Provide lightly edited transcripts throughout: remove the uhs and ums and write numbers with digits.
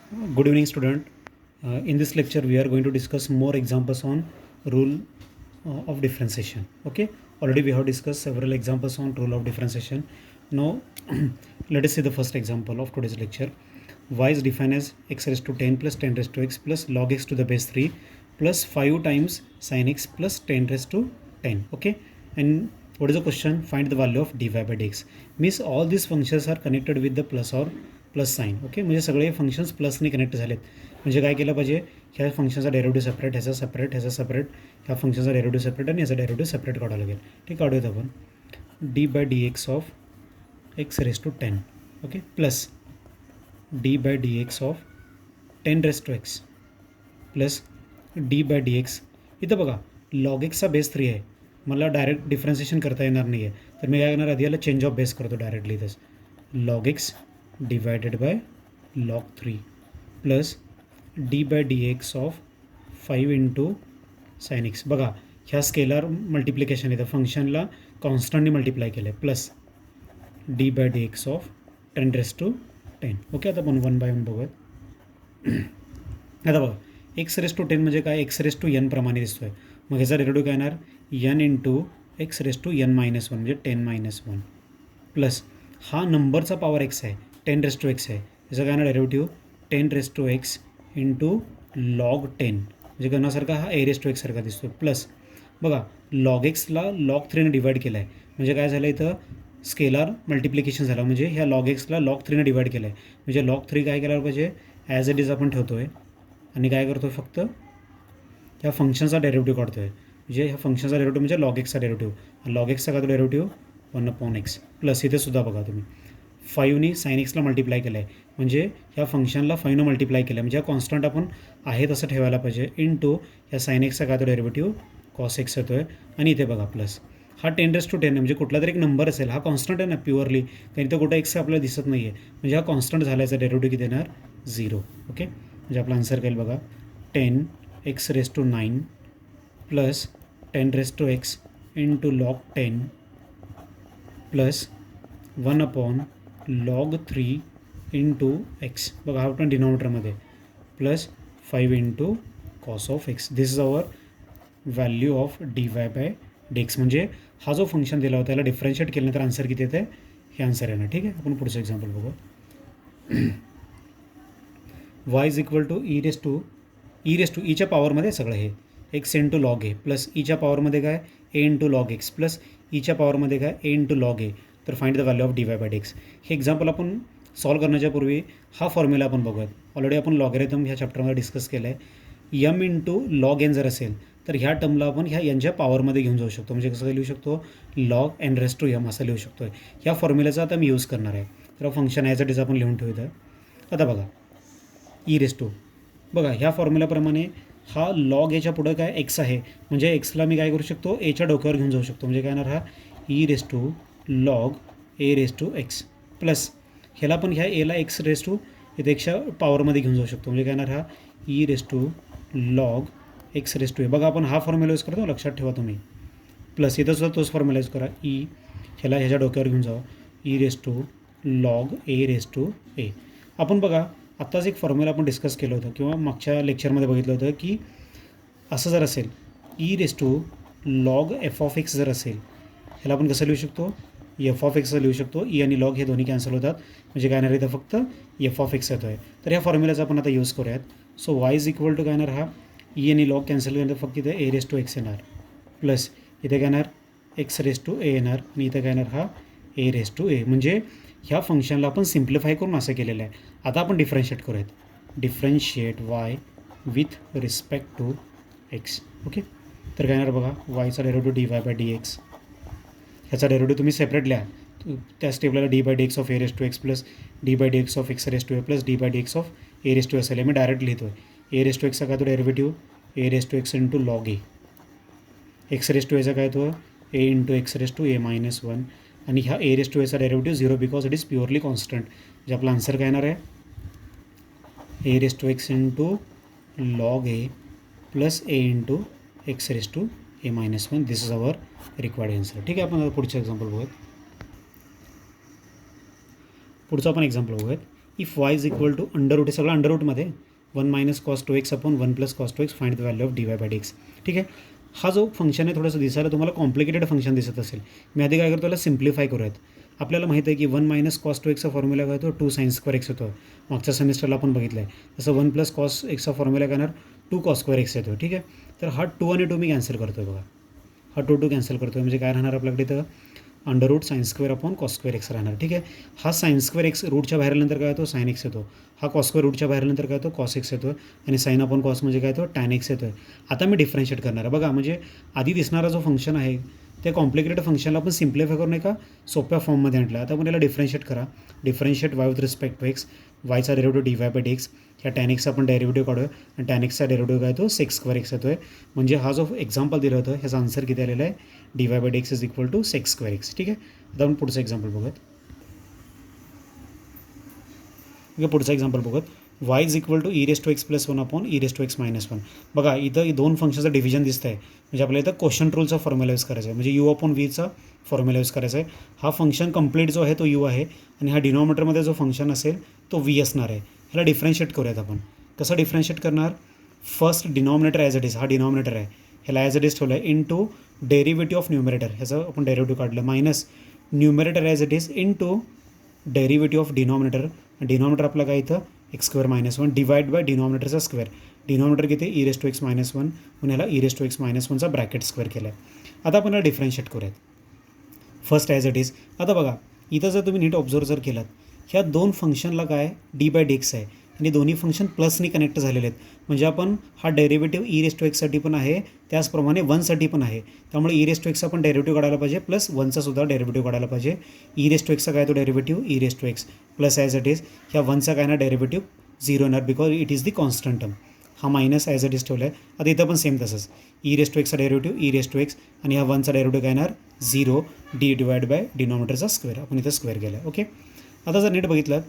Good evening, student. In this lecture, we are going to discuss more examples on rule of differentiation. Okay, already we have discussed several examples on rule of differentiation. Now, let us see the first example of today's lecture. Y is defined as x raised to 10 plus 10 raised to x plus log x to the base 3 plus 5 times sin x plus 10 raised to 10. Okay, and what is the question? Find the value of dy by dx. Means all these functions are connected with the plus or plus sign. Okay, म्हणजे सगळे functions प्लसने connect झालेत. म्हणजे काय केलं पाहिजे, ह्या फंक्शनचा derivative separate, ह्याचा सेपरेट, ह्याचा सेपरेट, ह्या फंक्शनचा डेरिव्हेटिव्ह सेपरेट आणि याचा डेरिव्हेटिव्ह सेपरेट काढावं लागेल. ठीक, काढूयात आपण. D by d x of x raise to 10. Okay, plus d by d x of 10 raise to x plus d by d x. इथं बघा लॉग एक्सचा बेस 3 आहे, मला डायरेक्ट डिफरन्सिएशन करता येणार नाही आहे, तर मी काय करणार, आधी याला चेंज ऑफ बेस करतो डायरेक्टली. इथंच log x divided by log 3 plus d by dx of 5 into sin x. बघा ह्या स्केलर मल्टिप्लिकेशन येतं, फंक्शनला कॉन्स्टंटने मल्टिप्लाय केलं आहे, plus d by d x of 10 raise to 10. Okay, आता आपण 1 बाय 1 बघूयात. आता बघा एक्स रेस टू 10 म्हणजे काय, एक्स रेस टू एन प्रमाणे दिसतो आहे. मग ह्याचा डेरिव्हेटिव्ह काय येणार, n into x raise to n minus 1 म्हणजे 10 मायनस 1 प्लस हा नंबरचा पॉवर एक्स आहे, 10 रेस टू एक्स आहे, याचा काय ना derivative 10 raise to x into log 10 म्हणजे गणासारखा हा ए रेस टू एक्स सारखा दिसतो. प्लस बघा लॉग एक्सला लॉग 3ने डिवाईड केला आहे, म्हणजे काय झालं इथं स्केलार मल्टिप्लिकेशन झालं, म्हणजे ह्या लॉग एक्सला लॉग 3ने डिवाईड केलं आहे, म्हणजे लॉग 3 काय केलं पाहिजे, ॲज इट इज आपण ठेवतो आहे आणि काय करतो, फक्त ह्या फंक्शनचा डेरिव्हेटिव्ह काढतो आहे. म्हणजे ह्या फंक्शनचा डेरिव्हेटिव्ह म्हणजे लॉग एक्सचा डेरिव्हेटिव्ह, लॉग एक्सचा का तो डेरिव्हेटिव्ह 1/x प्लस इथे सुद्धा बघा तुम्ही 5नी साइन एक्सला मल्टिप्लाय केलं आहे, म्हणजे ह्या फंक्शनला 5नं मल्टिप्लाय केलं आहे, म्हणजे हा कॉन्स्टंट आपण आहे तसं ठेवायला पाहिजे, इंटू ह्या साइन एक्सचा काय तो डेरिव्हेटिव्ह कॉस एक्स येतो आहे. आणि इथे बघा प्लस हा 10 रेस टू 10 म्हणजे कुठला तरी एक नंबर असेल, हा कॉन्स्टंट आहे ना प्युअरली, कारण इथं कुठं एक्स आपल्याला दिसत नाही आहे, म्हणजे हा कॉन्स्टंट झाल्याचा डेरिव्हेटिव्ह किती येणार, 0. ओके, म्हणजे आपला आन्सर काय बघा 10 x raise to 9 plus 10 raise to x into log 10 plus 1 log 3 into x. बघा हा पण डिनॉमिनेटरमध्ये plus 5 into cos of x. This is our value of d y by d x. म्हणजे हा जो फंक्शन दिला होता त्याला डिफरन्शिएट केल्यानंतर आन्सर किती येते, हे आन्सर येणार. ठीक आहे, आपण पुढचं एक्झाम्पल बघू. Y is equal to e raise to ईच्या पॉवरमध्ये सगळं हे x into log a plus ईच्या पॉवरमध्ये काय a into log x plus ईच्या पॉवरमध्ये काय ए इंटू लॉग ए. तर find the value of d y by d x. हे एक्झाम्पल आपण सॉल्व करण्याच्या पूर्वी हा फॉर्म्युला आपण बघूयात. ऑलरेडी आपण लॉगॅरिथम ह्या चॅप्टरमध्ये डिस्कस केलं आहे. यम इंटू लॉग एन जर असेल तर ह्या टर्मला आपण ह्या एनच्या पॉवरमध्ये घेऊन जाऊ शकतो, म्हणजे कसं लिहू शकतो, log n raise to m असं लिहू शकतो. ह्या फॉर्म्युल्याचा आता मी यूज करणार आहे. तर फंक्शन ॲज इट इज आपण लिहून ठेवूया. आता बघा ई रेस टू, बघा ह्या फॉर्म्युल्याप्रमाणे हा लॉग एच्या पुढं काय एक्स आहे, म्हणजे एक्सला मी काय करू शकतो, एच्या डोक्यावर घेऊन जाऊ शकतो, म्हणजे काय येणार हा e raise to log a raise to x plus ह्याला पण ह्या एला एक्स रेस टू इथे एक्सच्या पॉवरमध्ये घेऊन जाऊ शकतो, म्हणजे काय येणार हा e raise to log x raise to a. बघा आपण हा फॉर्म्युला यूज करतो, लक्षात ठेवा तुम्ही. प्लस इथं सुद्धा तोच फॉर्म्युला यूज करा, ई ह्याला ह्याच्या डोक्यावर घेऊन जावं, e raise to log a raise to a. आपण बघा आत्ताच एक फॉर्म्युला आपण डिस्कस केलं होतं किंवा मागच्या लेक्चरमध्ये बघितलं होतं की असं जर असेल e raise to log f of x जर असेल, ह्याला आपण कसं लिहू शकतो, एफ ऑफ एक्स लिहू शकतो. ई आणि लॉग हे दोन्ही कॅन्सल होतात, म्हणजे काय येणार इथं फक्त एफ ऑफ एक्स येतो आहे. तर ह्या फॉर्म्युल्याचा आपण आता यूज करूयात. So y is equal to काय येणार, हा ई आणि लॉग कॅन्सल केल्यानंतर फक्त इथं ए रेस टू एक्स येणार प्लस इथे काय येणार एक्स रेस टू ए येणार आणि इथं काय येणार हा ए रेस टू ए. म्हणजे ह्या फंक्शनला आपण सिम्प्लिफाय करून असं केलेलं आहे. आता आपण डिफरन्शिएट करूयात, differentiate y with respect to x. Okay, तर काय येणार बघा वायचा derivative d y by d x, ह्याचा डेरिव्हेटिव्ह तुम्ही सेपरेट लिहा. त्या स्टेपला d by d x of a raise to x plus d by d x of x raise to a plus d by d x of a raise to s l. मी direct लिहितो आहे. A raise to एक्सचा काय तो derivative a raise to x into log a, x raise to एचा काय तो a into x raise to a minus 1 आणि ह्या ए रेस टू एचा derivative 0 because it is purely constant. म्हणजे आपला आन्सर काय येणार आहे a raise to x into log a plus a into x raise to a minus 1. This is our required answer. ठीक आहे, आपण पुढचं एक्झाम्पल बघूयात. पुढचं आपण एक्झाम्पल बघूयात. If y is equal to under root, हे सगळं अंडर रूटमध्ये 1 minus cos 2x upon 1 plus cos 2x find the value of dy by dx. ठीक आहे. हा जो फंक्शन आहे थोडंसं दिसायला तुम्हाला कॉम्प्लिकेटेड फंक्शन दिसत असेल. मी आधी काय करतो, त्याला सिम्प्लिफाय करूयात. आपल्याला माहिती आहे की 1 मायनस कॉस 2xचा फॉर्म्युला काय होतो, 2 sin स्क्वेअर एक्स होतो. मागच्या सेमिस्टरला आपण बघितलं आहे. तसं 1 प्लस कॉस एक्सचा फॉर्म्युला काय येणार, 2 कॉस स्क्वेअर एक्स येतो. ठीक आहे. तर हा 2 आणि 2 मी कॅन्सल करतो आहे बघा. हा 2 कॅन्सल करतो आहे म्हणजे काय राहणार आपल्याकडे इथं, under root sine square upon cos square x राहणार. ठीक आहे. हा साइन स्क्वेअर एक्स रूटच्या बाहेर आल्यानंतर काय होतो, साइन एक्स येतो. हा कॉस स्क्वेअर रूटच्या बाहेर आल्यानंतर काय होतो, कॉस एक्स येतो. आणि साइन अपॉन कॉस म्हणजे काय होतो, टॅन एक्स येतो. आता मी डिफरन्शिएट करणार आहे बघा. म्हणजे आधी दिसणारा जो फंक्शन आहे त्या कॉम्प्लिकेटेड फंक्शनला आपण सिम्प्लिफाय करून एका सोप्या फॉर्ममध्ये आणलं. आता आपण याला डिफरन्शिएट करा. Differentiate y with respect to x, वायचा derivative d y by d x. ह्या टॅन एक्सचा आपण डेरिव्हेटिव्ह काढूया आणि टॅन एक्सचा डेरिव्हेटिव्ह काय तो सेक्स स्क्वेअर एक्स येतो आहे. म्हणजे हा जो एक्झाम्पल दिलं होतं ह्याचा आन्सर किती आलेला आहे, d y by d x is equal to sec square x. ठीक आहे. आता आपण पुढचं एक्झाम्पल बघूयात. पुढचा एक्झाम्पल बघूयात. Y is equal to e raise to x plus 1 upon e raise to x minus 1. बघा इथं दोन फंक्शनचं डिव्हिजन दिसतं आहे. म्हणजे आपल्याला इथं क्वोशंट रूलचा फॉर्म्युला यूज करायचा आहे. म्हणजे यू अपॉन व्हीचा फॉर्म्युला यूज करायचा आहे. हा फंक्शन कंप्लीट जो आहे तो यू आहे आणि हा डिनॉमिनेटरमध्ये जो फंक्शन असेल तो व्ही असणार आहे. ह्याला डिफरन्शिएट करूयात आपण. कसं डिफरन्शिएट करणार, first denominator as it is, हा डिनॉमिनेटर आहे ह्याला ॲज इट इज ठेवलं आहे, into derivative of numerator, ह्याचं आपण डेरिव्हेटिव्ह काढलं, minus numerator as it is into derivative of denominator. Denominator आपला काय इथं x square minus 1 divide by डिनॉमिनेटरचा स्क्वेअर. डिनॉमिनेटर किती, e raise to x minus 1 म्हणून ह्याला e raise to x minus 1चा ब्रॅकेट स्क्वेअर केला आहे. आता आपण याला डिफरन्शिएट करूयात फर्स्ट ॲज इट इज. आता बघा इथं जर तुम्ही नीट ऑब्झर्व जर केलात, ह्या दोन फंक्शनला काय डी बाय डी एक्स आहे आणि दोन्ही फंक्शन प्लसनी कनेक्ट झालेले आहेत. म्हणजे आपण हा डेरिव्हेटिव्ह ई रेस टू एक्ससाठी पण आहे, त्याचप्रमाणे 1साठी पण आहे. त्यामुळे ई रेस टू एक्सचा पण डेरिव्हेटिव्ह काढायला पाहिजे प्लस 1चा सुद्धा डेरिव्हेटिव्ह काढायला पाहिजे. ई रेस टू एक्सचा काय तो derivative e raise to x plus as it is ह्या 1चा काय ना डेरिव्हेटिव्ह 0 येणार because it is the constant term. हा मायनस ॲज इट इज ठेवला आहे. आता इथं पण सेम तसंच ई रेस टू एक्सचा derivative e raise to x आणि ह्या 1चा डेरिव्हेटिव्ह काय येणार 0 डी डिवाइड बाय डिनॉमिनेटरचा स्क्वेअर. आपण इथं स्क्वेअर केला आहे. ओके. आता जर नीट बघितलं,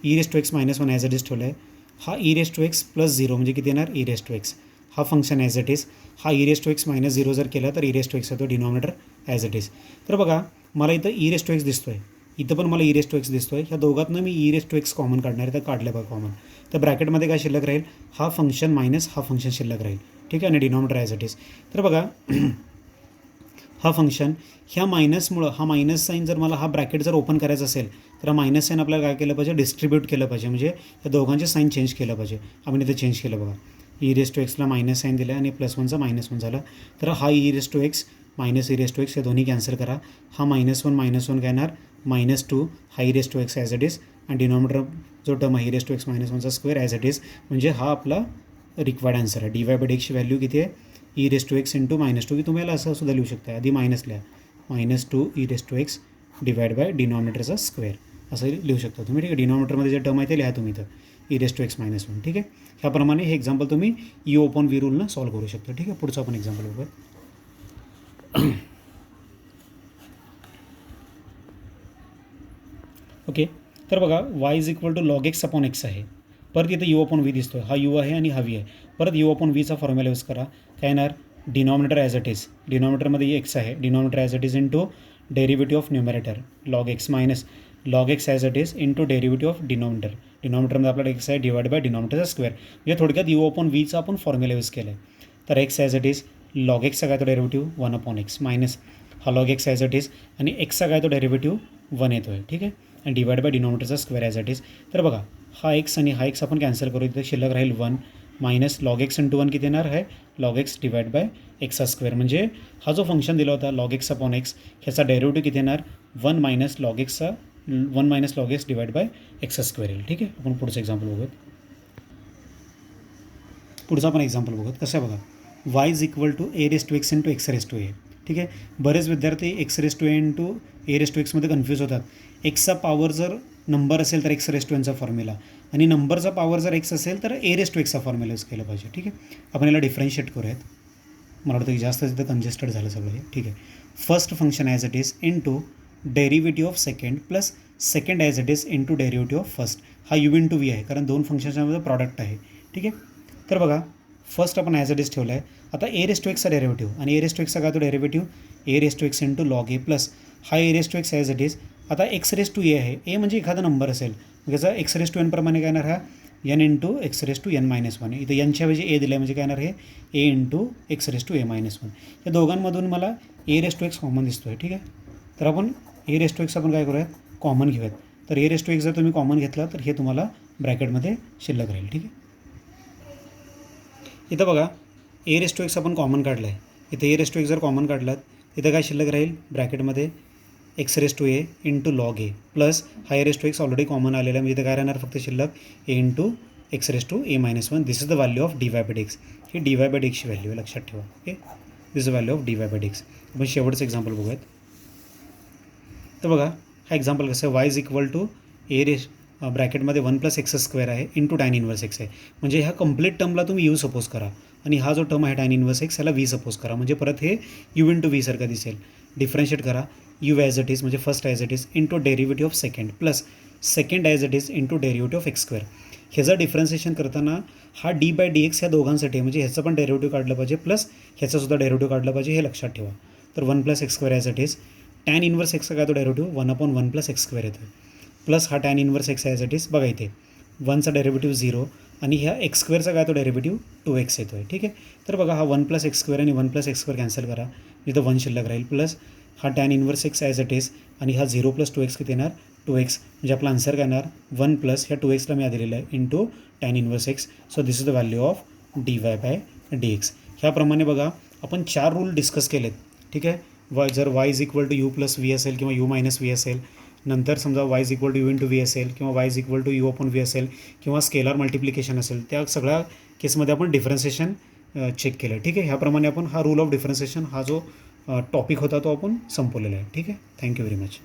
e raise to x minus 1 as it is ठेवला आहे. हा e raise to x plus 0 म्हणजे किती येणार, ई रेस टू एक्स. हा फंक्शन ॲज इट इज. हा e raise to x minus 0 जर केला तर ई रेस टू एक्स येतो डिनॉमिनेटर ॲज इट इज. तर बघा मला इथं ई रेस टू एक्स दिसतो आहे, इथं पण मला ई रेस टू एक्स दिसतो आहे. ह्या दोघातनं मी e raise to x common काढणार आहे. तर काढलं बघा कॉमन. तर ब्रॅकेटमध्ये काय शिल्लक राहील, हा फंक्शन मायनस हा फंक्शन शिल्लक राहील. ठीक आहे. आणि डिनॉमिनेटर ॲज इट इज. तर बघा हा फंक्शन ह्या मायनसमुळं, हा मायनस साईन जर मला हा ब्रॅकेट जर ओपन करायचा असेल तर हा मायनस साईन आपल्याला काय केलं पाहिजे, डिस्ट्रीब्यूट केलं पाहिजे. म्हणजे या दोघांचे साईन चेंज केलं पाहिजे. आपण इथे चेंज केलं बघा. ई रेस टू एक्सला मायनस साईन दिलं आणि प्लस 1चा मायनस 1 झाला. तर हा e raise to x minus e raise to x हे दोन्ही कॅन्सल करा. हा मायनस 1 काय येणार -2 हा e raise to x as it is आणि डिनॉमिनेटर जो टर्म आहे e raise to x minus 1चा स्क्वेअर ॲज इट इज. म्हणजे हा आपला रिक्वायर्ड आन्सर आहे. डी वाय बाय डी एक्सची व्हॅल्यू किती आहे, e raise to x into -2 की तुम्ही याला असं सुद्धा लिहू शकता. आधी मायनस लिहा, -2 e raise to x divide by डिनॉमिनेटरचा स्क्वेअर असं लिहू शकता तुम्ही. ठीक आहे. डिनॉमिनेटरमध्ये जे टर्म आहे ते लिहा तुम्ही इथं e raise to x minus 1. ठीक आहे. ह्याप्रमाणे हे एक्झाम्पल तुम्ही यू ओपन व्ही रूलनं सॉल्व्ह करू शकता. ठीक आहे. पुढचं आपण एक्झाम्पल बघूया. ओके. तर बघा y is equal to log x upon x आहे. परत इथं यू अपॉन व्ही दिसतो. हा यू आहे आणि हा व्ही आहे. परत यू अपॉन व्हीचा फॉर्म्युला यूज करा. काय येणार, डिनॉमिनेटर ॲज इट इज, डिनॉमिनेटरमध्ये एक्स आहे, denominator as it is into derivative of numerator log x minus log x as it is into derivative of denominator. डिनॉमिनेटरमध्ये आपल्याला एक्स आहे डिवाइड बाय डिनॉमिनेटरचा स्क्वेअर. म्हणजे थोडक्यात यू अपॉन व्हीचा आपण formula use केला आहे. तर x as it is log एक्सचा काय तो डेरिव्हेटिव्ह 1 अपॉन एक्स मायनस हा log x as it is आणि एक्सचा काय तो डेरिव्हेटिव्ह 1 येतो आहे. ठीक आहे. आणि डिवाइड बाय डिनॉमिनेटरचा स्क्वेअर ॲज इट इज. तर बघा हा एक्स आणि हा एक्स आपण कॅन्सल करू. इथे शिल्लक राहील 1 मायनस लॉग एक्स इंटू 1 किती येणार आहे, लॉग एक्स डिवाइड बाय एक्सचा स्क्वेअर. म्हणजे हा जो फंक्शन दिला होता लॉग एक्स अपॉन एक्स ह्याचा डेरिव्हेटिव्ह किती येणार 1 minus log x divide bye एक्सचा स्क्वेअर येईल. ठीक आहे. आपण पुढचं एक्झाम्पल बघूयात. पुढचा आपण एक्झाम्पल बघूयात. कसं आहे बघा, y is equal to a raise to x into x raise to a. ठीक आहे. बरेच विद्यार्थी x raise to a into a raise to एक्समध्ये कन्फ्यूज होतात. एक्सचा पॉवर जर नंबर असेल तर एक्स रेस टू एनचा फॉर्म्युला आणि नंबरचा पॉवर जर एक्स असेल तर ए रेस टू एक्सचा फॉर्म्युला यूज केला पाहिजे. ठीक आहे. आपण याला डिफरन्शिएट करूयात. मला वाटतं की जास्त तिथं कंजेस्टेड झालं सगळं हे. ठीक आहे. First function as it is into derivative of second plus second as it is into derivative of first. हा यू इंटू व्ही आहे कारण दोन फंक्शन्समध्ये प्रॉडक्ट आहे. ठीक आहे. तर बघा फर्स्ट आपण ॲज इट इज ठेवला आहे. आता ए रेस टू एक्सचा डेरिव्हेटिव्ह आणि ए रेस टू एक्सचा काय तो derivative a raise to x into log a plus हा a raise to x as it is. आता एक्स रेस टू ए आहे, ए म्हणजे एखादा नंबर असेल मग याचा एक्स रेस टू एन प्रमाणे काय येणार हा n into x raise to n minus one आहे. इथं एनच्या ऐवजी ए दिलं आहे म्हणजे काय येणार हे a into x raise to a minus one. या दोघांमधून मला a raise to x common दिसतो आहे. ठीक आहे, तर आपण ए रेस टू एक्स आपण काय करूयात कॉमन घेऊयात. तर ए रेस टू एक्स जर तुम्ही कॉमन घेतला तर हे तुम्हाला ब्रॅकेटमध्ये शिल्लक राहील. ठीक आहे, इथं बघा ए रेस टू एक्स आपण कॉमन काढलं आहे. इथं ए रेस टू एक्स जर कॉमन काढलात इथं काय शिल्लक राहील ब्रॅकेटमध्ये x raise to a into log a plus हा a raise to x already common आलेला आहे म्हणजे इथं काय राहणार फक्त शिल्लक a into x raise to a minus one. This is the value of d y by d x. ही डी वाय बाय डी एक्सची व्हॅल्यू आहे, लक्षात ठेवा. Okay, this is the value of d y by d x. आपण शेवटचं example बघूयात. तर बघा हा एक्झाम्पल कसं आहे y is equal to a raise ब्रॅकेटमध्ये वन प्लस एक्स स्क्वेअर आहे इंटू टॅन इनवर्स एक्स आहे. म्हणजे ह्या कंप्लीट टर्मला तुम्ही यू सपोज करा आणि हा जो टर्म आहे टॅन इनवर्स एक्स ह्याला व्ही सपोज करा. म्हणजे परत हे यू इंटू व्ही सारखं दिसेल. डिफरन्शिएट करा यू ॲज इट इज म्हणजे first as it is into derivative of second plus second as it is into derivative of x square. ह्याचं डिफरन्शिएशन करताना हा डी बाय डी एक्स ह्या दोघांसाठी म्हणजे ह्याचं पण डेरिव्हेटिव्ह काढलं पाहिजे प्लस ह्याचासुद्धा डेरिव्हेटिव्ह काढलं पाहिजे, हे लक्षात ठेवा. तर one plus x square as it is tan inverse एक्सचा काय तो derivative one upon one plus x square येतो प्लस हा tan inverse x as it is बघा इथे वनचा डेरिव्हेटिव्ह झिरो आणि ह्या एक्स स्क्वेअरचा काय तो डेरिव्हेटिव्ह टू एक्स येतो आहे. ठीक आहे, तर बघा हा वन प्लस एक्स स्क्वेअर आणि one plus x square cancel करा इथं वन शिल्लक राहील प्लस हा tan inverse x as it is आणि हा झिरो प्लस टू एक्स किती येणार टू एक्स. म्हणजे आपला आन्सर काय येणार वन प्लस ह्या टू एक्सला मी आधी दिलेलं आहे into tan inverse x. So this is the value of d y by d x. ह्याप्रमाणे बघा आपण 4 रूल डिस्कस केलेत. ठीक आहे, जर y is equal to u plus v असेल किंवा यू मायनस व्ही असेल, नंतर समजा y is equal to u into v असेल किंवा y is equal to u upon v असेल किंवा स्केलर मल्टिप्लिकेशन असेल, त्या सगळ्या केसमध्ये आपण डिफरन्सिएशन चेक केलं. ठीक आहे, ह्याप्रमाणे आपण हा रूल ऑफ डिफरन्सिएशन हा जो टॉपिक होता तो आपण संपवलेला आहे. ठीक आहे, थँक्यू व्हेरी मच.